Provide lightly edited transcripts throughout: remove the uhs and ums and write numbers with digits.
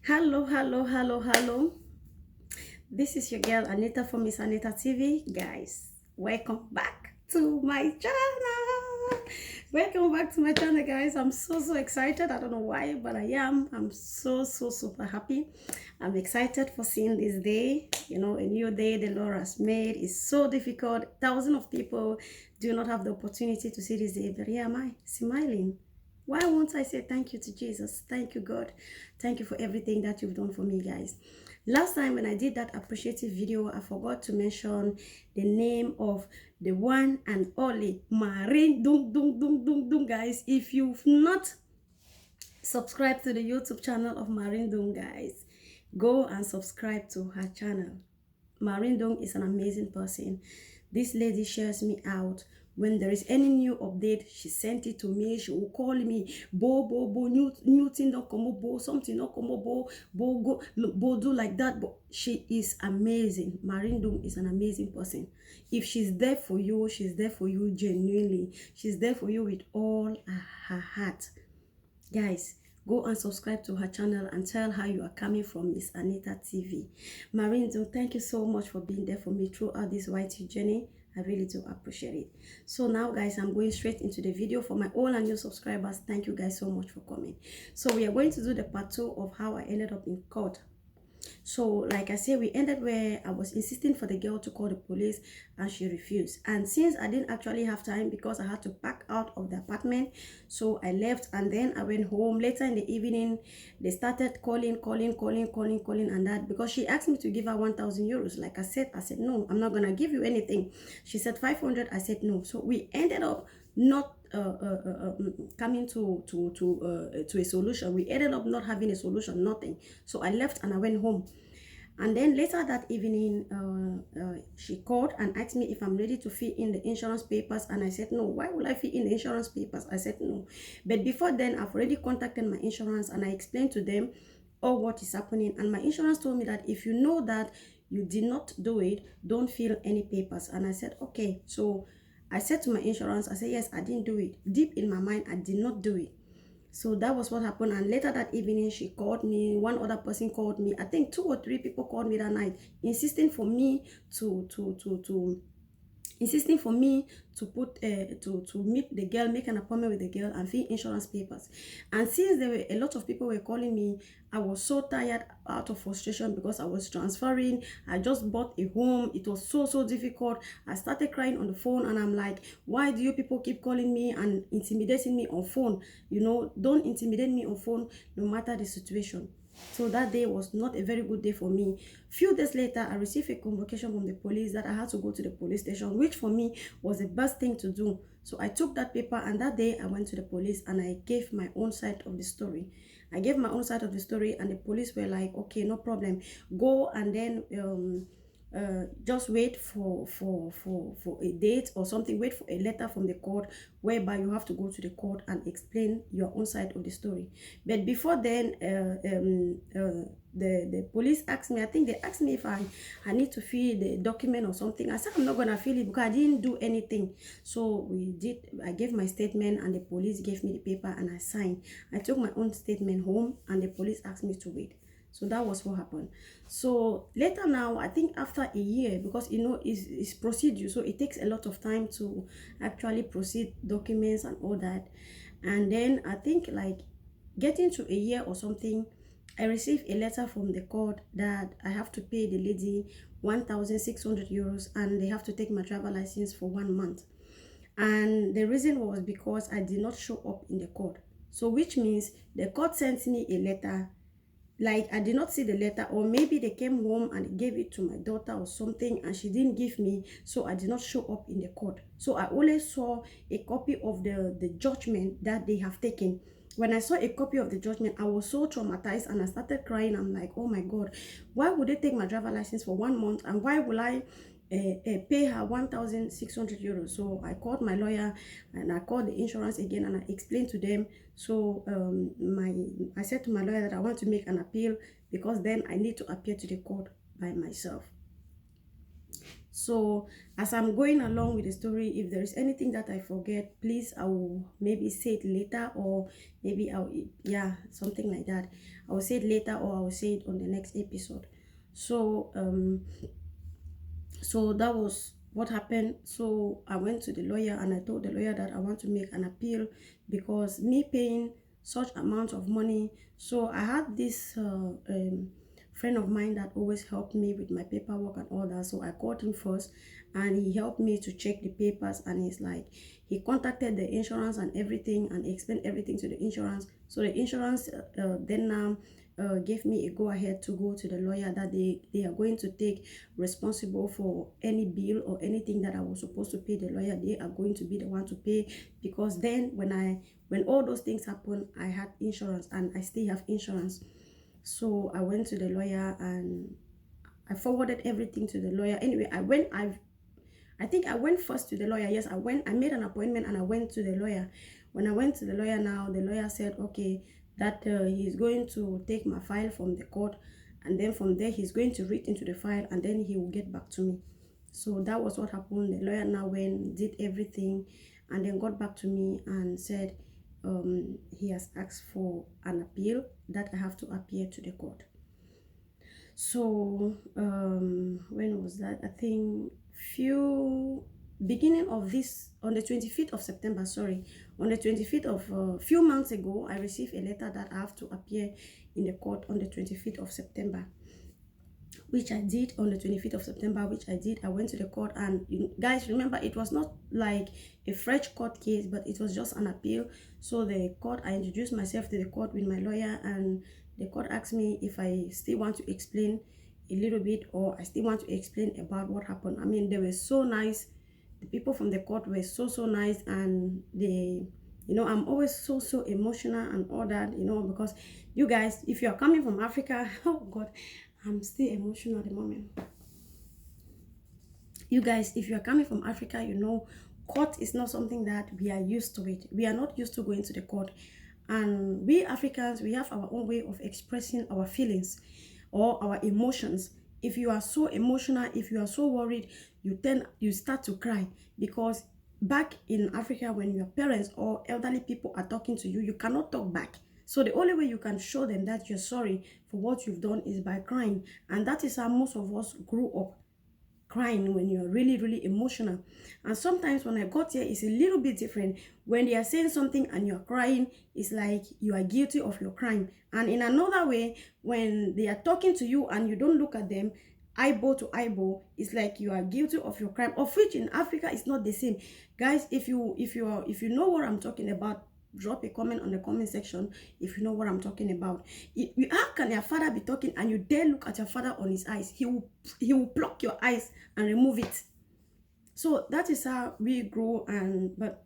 Hello, hello, hello, hello. This is your girl Anita from Miss Anita TV. Guys, welcome back to my channel. Welcome back to my channel, guys. I'm so excited. I don't know why, but I am. I'm so super happy. I'm excited for seeing this day. You know, a new day the Lord has made. Is so difficult. Thousands of people do not have the opportunity to see this day, but here am I, smiling. Why won't I say thank you to Jesus? Thank you, God. Thank you for everything that you've done for me, guys. Last time when I did that appreciative video, I forgot to mention the name of the one and only Marine Dung, guys. If you've not subscribed to the YouTube channel of Marine Dung, guys, go and subscribe to her channel. Marine Dung is an amazing person. This lady shares me out. When there is any new update, she sent it to me. She will call me, new thing don't come up, something don't come up, go, do like that. But she is amazing. Marine Dung is an amazing person. If she's there for you, she's there for you genuinely. She's there for you with all her heart. Guys, go and subscribe to her channel and tell her you are coming from Miss Anita TV. Marinzo, thank you so much for being there for me throughout this YT journey. I really do appreciate it. So now, guys, I'm going straight into the video. For my old and new subscribers, thank you guys so much for coming. So we are going to do the part 2 of how I ended up in court. So like I said, we ended where I was insisting for the girl to call the police and she refused. And since I didn't actually have time because I had to pack out of the apartment, so I left and then I went home. Later in the evening, they started calling and that, because she asked me to give her 1,000 euros. Like I said no, I'm not gonna give you anything. She said 500. I said no. So we ended up not coming to a solution. We ended up not having a solution, nothing. So I left and I went home. And then later that evening, she called and asked me if I'm ready to fill in the insurance papers. And I said, no. Why would I fill in the insurance papers? I said, no. But before then, I've already contacted my insurance and I explained to them all what is happening. And my insurance told me that if you know that you did not do it, don't fill any papers. And I said, okay. So I said to my insurance, I said, yes, I didn't do it. Deep in my mind, I did not do it. So that was what happened. And later that evening, she called me. One other person called me. I think 2 or 3 people called me that night, insisting for me to put to meet the girl, make an appointment with the girl and fill insurance papers. And since there were a lot of people were calling me, I was so tired out of frustration because I was transferring. I just bought a home. It was so difficult. I started crying on the phone and I'm like, why do you people keep calling me and intimidating me on phone? You know, don't intimidate me on phone no matter the situation. So that day was not a very good day for me. Few days later, I received a convocation from the police that I had to go to the police station, which for me was the best thing to do. So I took that paper and that day I went to the police and I gave my own side of the story. I gave my own side of the story and the police were like, okay, no problem. Go and then just wait for a date or something. Wait for a letter from the court whereby you have to go to the court and explain your own side of the story. But before then, the police asked me, I think they asked me if I need to fill the document or something. I said I'm not gonna fill it because I didn't do anything. So I gave my statement and the police gave me the paper and I signed. I took my own statement home and the police asked me to wait. So that was what happened. So later now, I think after a year, because you know it's procedure, so it takes a lot of time to actually proceed documents and all that. And then I think like getting to a year or something, I received a letter from the court that I have to pay the lady 1,600 euros and they have to take my driver license for 1 month. And the reason was because I did not show up in the court. So which means the court sent me a letter. Like I did not see the letter, or maybe they came home and gave it to my daughter or something and she didn't give me, so I did not show up in the court. So I only saw a copy of the judgment that they have taken. When I saw a copy of the judgment, I was so traumatized and I started crying. I'm like, oh my God, why would they take my driver license for 1 month and why will I pay her 1,600 euros? So I called my lawyer and I called the insurance again and I explained to them. So I said to my lawyer that I want to make an appeal because then I need to appear to the court by myself. So as I'm going along with the story, if there is anything that I forget, please, I will maybe say it later, or maybe yeah, something like that. I will say it later, or I will say it on the next episode. So so that was what happened. So I went to the lawyer and I told the lawyer that I want to make an appeal, because me paying such amount of money. So I had this friend of mine that always helped me with my paperwork and all that. So I called him first and he helped me to check the papers, and he's like, he contacted the insurance and everything and explained everything to the insurance. So the insurance then now gave me a go-ahead to go to the lawyer, that they are going to take responsible for any bill or anything that I was supposed to pay the lawyer. They are going to be the one to pay, because then when all those things happen, I had insurance and I still have insurance. So I went to the lawyer and I forwarded everything to the lawyer. Anyway, I think I went first to the lawyer. Yes, I made an appointment and I went to the lawyer. When I went to the lawyer now, the lawyer said, okay, that he's going to take my file from the court, and then from there he's going to read into the file and then he will get back to me. So that was what happened. The lawyer now went, did everything, and then got back to me and said he has asked for an appeal, that I have to appear to the court. So when was that? I think beginning of this, on the 25th of September, sorry, on the 25th of few months ago, I received a letter that I have to appear in the court on the 25th of September, which I did on the 25th of September, which I did. I went to the court, and you guys remember, it was not like a fresh court case, but it was just an appeal. So the court, I introduced myself to the court with my lawyer, and the court asked me if I still want to explain a little bit, or I still want to explain about what happened. I mean, they were so nice. The people from the court were so nice, and they, you know, I'm always so emotional and all that, you know, because you guys, if you're coming from Africa, oh God, I'm still emotional at the moment. You guys, if you're coming from Africa, you know, court is not something that we are used to it. We are not used to going to the court. And we Africans, we have our own way of expressing our feelings or our emotions. If you are so emotional, if you are so worried, you start to cry, because back in Africa, when your parents or elderly people are talking to you, you cannot talk back. So the only way you can show them that you're sorry for what you've done is by crying. And that is how most of us grew up, crying when you're really emotional. And sometimes when I got here, it's a little bit different. When they are saying something and you're crying, it's like you are guilty of your crime. And in another way, when they are talking to you and you don't look at them eyeball to eyeball, it's like you are guilty of your crime, of which in Africa it's not the same. Guys, if you know what I'm talking about, drop a comment on the comment section if you know what I'm talking about. How can your father be talking and you dare look at your father on his eyes? He will pluck your eyes and remove it. So that is how we grow. And but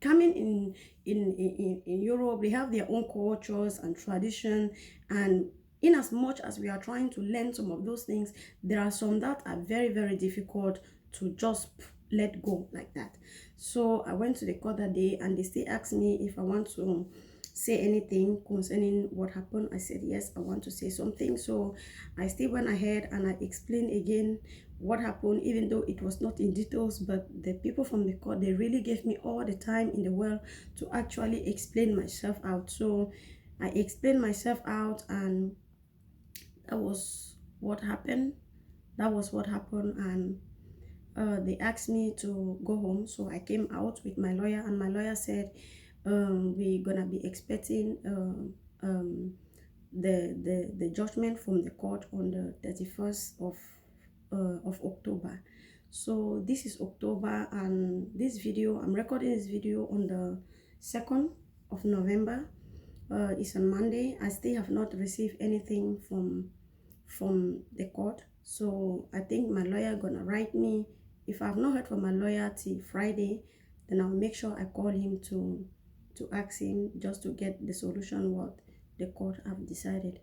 coming in Europe, they have their own cultures and tradition, and in as much as we are trying to learn some of those things, there are some that are very difficult to just let go like that. So I went to the court that day, and they still asked me if I want to say anything concerning what happened. I said yes, I want to say something. So I still went ahead and I explained again what happened, even though it was not in details. But the people from the court, they really gave me all the time in the world to actually explain myself out. So I explained myself out, and that was what happened. And they asked me to go home. So I came out with my lawyer, and my lawyer said we're gonna be expecting the judgment from the court on the 31st of October. So this is October, and this video, I'm recording this video on the 2nd of November. It's on Monday. I still have not received anything from the court. So I think my lawyer gonna write me. If I have not heard from my lawyer till Friday, then I'll make sure I call him to ask him, just to get the solution what the court have decided.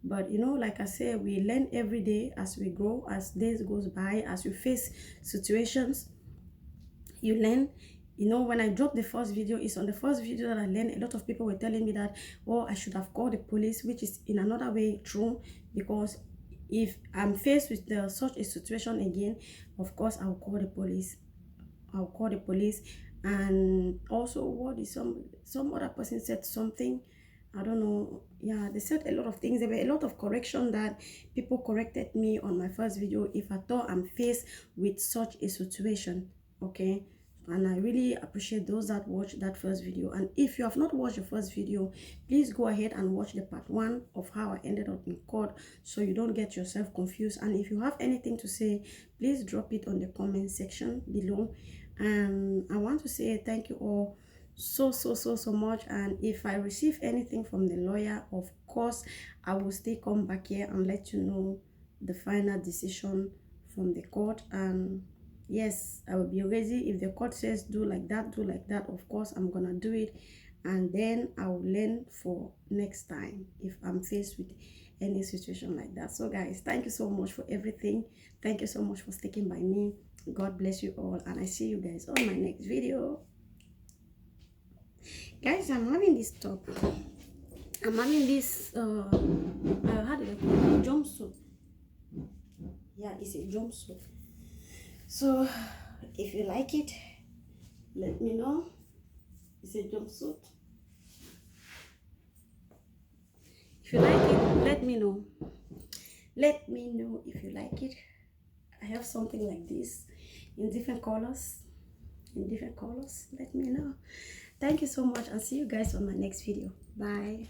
But you know, like I said, we learn every day as we grow, as days goes by, as you face situations, you learn. You know, when I dropped the first video, it's on the first video that I learned. A lot of people were telling me that, oh, I should have called the police, which is in another way true, because if I'm faced with such a situation again, of course I'll call the police. I'll call the police. And also, what is some other person said something, I don't know. Yeah, they said a lot of things. There were a lot of correction that people corrected me on my first video if at all I'm faced with such a situation. Okay, and I really appreciate those that watched that first video. And if you have not watched the first video, please go ahead and watch the part 1 of how I ended up in court, so you don't get yourself confused. And if you have anything to say, please drop it on the comment section below. And I want to say thank you all so much. And if I receive anything from the lawyer, of course I will still come back here and let you know the final decision from the court. And yes, I will be ready. If the court says do like that, do like that, of course I'm gonna do it. And then I will learn for next time if I'm faced with any situation like that. So guys, thank you so much for everything. Thank you so much for sticking by me. God bless you all, and I see you guys on my next video. Guys, I'm having this top. I'm having this how do I call it? Jumpsuit. Yeah, it's a jumpsuit. So if you like it, let me know. It's a jumpsuit. If you like it, let me know. Let me know if you like it. I have something like this in different colors. Let me know. Thank you so much, and see you guys on my next video. Bye.